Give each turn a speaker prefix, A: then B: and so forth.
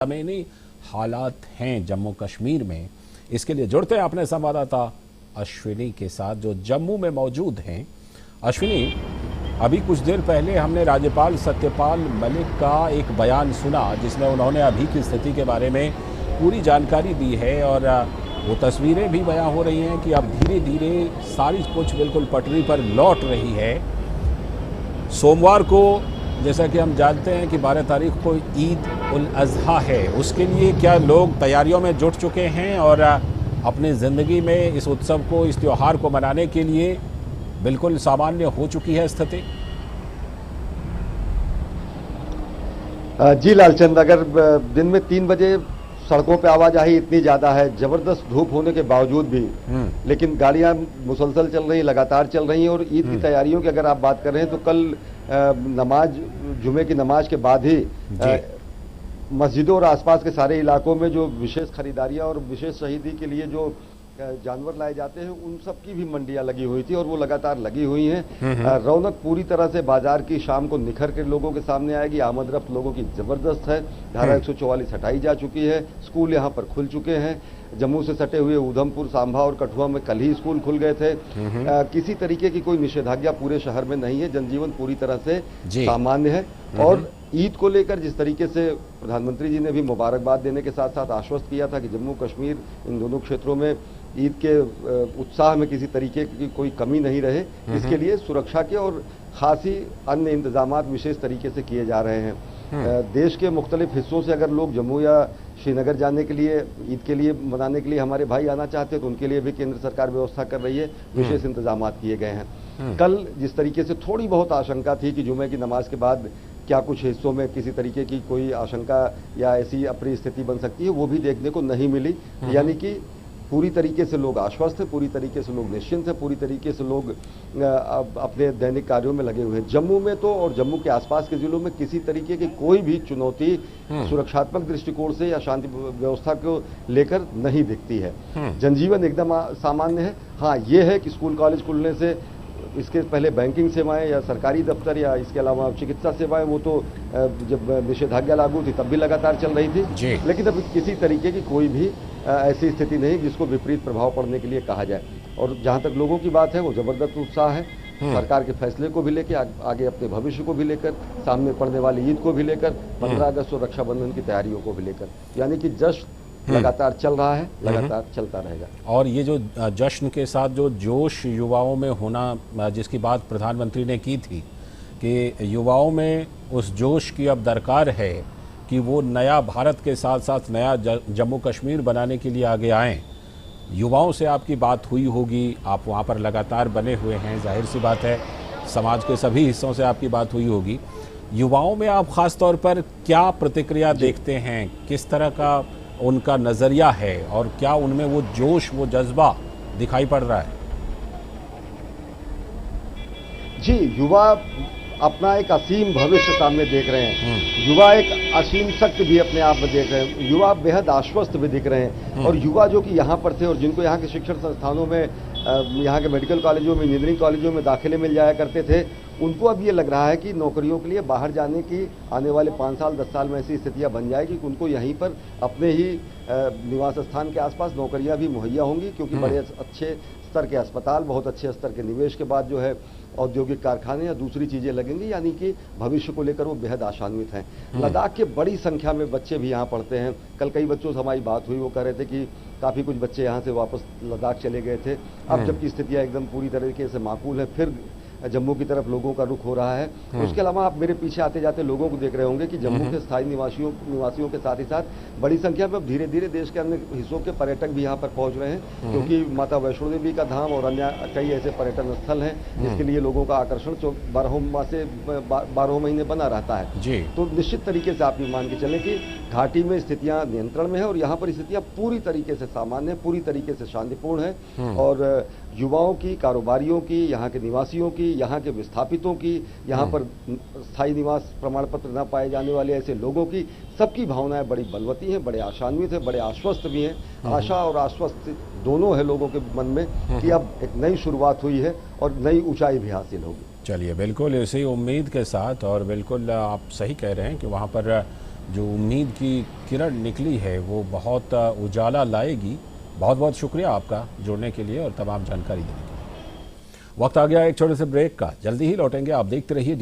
A: ज़मीनी हालात हैं जम्मू कश्मीर में, इसके लिए जुड़ते हैं अपने संवाददाता अश्विनी के साथ जो जम्मू में मौजूद हैं। अश्विनी, अभी कुछ देर पहले हमने राज्यपाल सत्यपाल मलिक का एक बयान सुना जिसमें उन्होंने अभी की स्थिति के बारे में पूरी जानकारी दी है और वो तस्वीरें भी बयां हो रही हैं कि अब धीरे धीरे सारी कुछ बिल्कुल पटरी पर लौट रही है। सोमवार को जैसा कि हम जानते हैं कि 12 तारीख को ईद उल अज़हा है, उसके लिए क्या लोग तैयारियों में जुट चुके हैं और अपनी ज़िंदगी में इस उत्सव को, इस त्यौहार को मनाने के लिए बिल्कुल सामान्य हो चुकी है स्थिति?
B: जी लालचंद, अगर दिन में 3 बजे सड़कों पे आवाजाही इतनी ज्यादा है, जबरदस्त धूप होने के बावजूद भी, लेकिन गाड़ियां मुसलसल चल रही, लगातार चल रही हैं। और ईद की तैयारियों की अगर आप बात कर रहे हैं तो कल नमाज, जुमे की नमाज के बाद ही मस्जिदों और आसपास के सारे इलाकों में जो विशेष खरीदारियां और विशेष शहीदी के लिए जो जानवर लाए जाते हैं उन सब की भी मंडियां लगी हुई थी और वो लगातार लगी हुई हैं। रौनक पूरी तरह से बाजार की शाम को निखर के लोगों के सामने आएगी। आमद रफ्त लोगों की जबरदस्त है। धारा 144 हटाई जा चुकी है। स्कूल यहाँ पर खुल चुके हैं। जम्मू से सटे हुए उधमपुर, सांभा और कठुआ में कल ही स्कूल खुल गए थे। किसी तरीके की कोई निषेधाज्ञा पूरे शहर में नहीं है। जनजीवन पूरी तरह से सामान्य है। और ईद को लेकर जिस तरीके से प्रधानमंत्री जी ने भी मुबारकबाद देने के साथ साथ आश्वस्त किया था कि जम्मू कश्मीर इन दोनों क्षेत्रों में ईद के उत्साह में किसी तरीके की कोई कमी नहीं रहे, इसके लिए सुरक्षा के और खासी अन्य इंतजामात विशेष तरीके से किए जा रहे हैं। देश के मुख्तलिफ हिस्सों से अगर लोग जम्मू या श्रीनगर जाने के लिए, ईद के लिए मनाने के लिए हमारे भाई आना चाहते हैं तो उनके लिए भी केंद्र सरकार व्यवस्था कर रही है। विशेष इंतजामात किए गए हैं। कल जिस तरीके से थोड़ी बहुत आशंका थी कि जुमे की नमाज के बाद क्या कुछ हिस्सों में किसी तरीके की कोई आशंका या ऐसी अप्रिय स्थिति बन सकती है, वो भी देखने को नहीं मिली। यानी कि पूरी तरीके से लोग आश्वस्त हैं, पूरी तरीके से लोग निश्चिंत हैं, पूरी तरीके से लोग अपने दैनिक कार्यों में लगे हुए हैं। जम्मू में तो और जम्मू के आसपास के जिलों में किसी तरीके की कोई भी चुनौती सुरक्षात्मक दृष्टिकोण से या शांति व्यवस्था को लेकर नहीं दिखती है। जनजीवन एकदम सामान्य है। हाँ, ये है कि स्कूल कॉलेज खुलने से इसके पहले बैंकिंग सेवाएं या सरकारी दफ्तर या इसके अलावा चिकित्सा सेवाएं, वो तो जब निषेधाज्ञा लागू थी तब भी लगातार चल रही थी। लेकिन अभी किसी तरीके की कोई भी ऐसी स्थिति नहीं जिसको विपरीत प्रभाव पड़ने के लिए कहा जाए। और जहां तक लोगों की बात है, वो जबरदस्त उत्साह है सरकार के फैसले को भी लेकर, आगे अपने भविष्य को भी लेकर, सामने पड़ने वाली ईद को भी लेकर, 15 अगस्त और रक्षाबंधन की तैयारियों को भी लेकर। यानी कि जश्न लगातार चल रहा है, लगातार चलता रहेगा।
A: और ये जो जश्न के साथ जो जोश युवाओं में होना, जिसकी बात प्रधानमंत्री ने की थी कि युवाओं में उस जोश की अब दरकार है कि वो नया भारत के साथ साथ नया जम्मू कश्मीर बनाने के लिए आगे आएं। युवाओं से आपकी बात हुई होगी, आप वहाँ पर लगातार बने हुए हैं, जाहिर सी बात है समाज के सभी हिस्सों से आपकी बात हुई होगी। युवाओं में आप ख़ास तौर पर क्या प्रतिक्रिया देखते हैं, किस तरह का उनका नज़रिया है और क्या उनमें वो जोश, वो जज्बा दिखाई पड़ रहा है?
B: जी, युवा अपना एक असीम भविष्य सामने देख रहे हैं। युवा एक असीम शक्ति भी अपने आप में देख रहे हैं। युवा बेहद आश्वस्त भी दिख रहे हैं। और युवा जो कि यहाँ पर थे और जिनको यहाँ के शिक्षण संस्थानों में, यहाँ के मेडिकल कॉलेजों में, इंजीनियरिंग कॉलेजों में दाखिले मिल जाया करते थे, उनको अब ये लग रहा है कि नौकरियों के लिए बाहर जाने की आने वाले 5 साल 10 साल में ऐसी स्थितियां बन जाएगी कि उनको यहीं पर अपने ही निवास स्थान के आसपास नौकरियां भी मुहैया होंगी, क्योंकि बड़े अच्छे स्तर के अस्पताल, बहुत अच्छे स्तर के निवेश के बाद जो है औद्योगिक कारखाने या दूसरी चीजें लगेंगी। यानी कि भविष्य को लेकर वो बेहद आशान्वित हैं। लद्दाख के बड़ी संख्या में बच्चे भी यहाँ पढ़ते हैं। कल कई बच्चों से हमारी बात हुई, वो कह रहे थे कि काफ़ी कुछ बच्चे यहाँ से वापस लद्दाख चले गए थे। अब जबकि स्थितियाँ एकदम पूरी तरीके से माकूल है, फिर जम्मू की तरफ लोगों का रुख हो रहा है। उसके अलावा आप मेरे पीछे आते जाते लोगों को देख रहे होंगे कि जम्मू के स्थायी निवासियों के साथ ही साथ बड़ी संख्या में अब धीरे धीरे देश के अन्य हिस्सों के पर्यटक भी यहाँ पर पहुँच रहे हैं, क्योंकि माता वैष्णो देवी का धाम और अन्य कई ऐसे पर्यटन स्थल हैं जिसके लिए लोगों का आकर्षण 12 महीने बना रहता है। तो निश्चित तरीके से आप ये मान के चलें कि घाटी में स्थितियाँ नियंत्रण में है और यहाँ पर स्थितियाँ पूरी तरीके से सामान्य, पूरी तरीके से शांतिपूर्ण है। और युवाओं की, कारोबारियों की, यहाँ के निवासियों की, यहाँ के विस्थापितों की, यहाँ पर स्थायी निवास प्रमाण पत्र न पाए जाने वाले ऐसे लोगों की, सबकी भावनाएं बड़ी बलवती हैं, बड़े आशान्वित हैं, बड़े आश्वस्त भी हैं। आशा और आश्वस्त दोनों है लोगों के मन में कि अब एक नई शुरुआत हुई है और नई ऊंचाई भी हासिल होगी।
A: चलिए, बिल्कुल इसी उम्मीद के साथ, और बिल्कुल आप सही कह रहे हैं कि वहाँ पर जो उम्मीद की किरण निकली है वो बहुत उजाला लाएगी। बहुत बहुत शुक्रिया आपका जुड़ने के लिए और तमाम जानकारी देने के लिए। वक्त आ गया एक छोटे से ब्रेक का, जल्दी ही लौटेंगे। आप देखते रहिए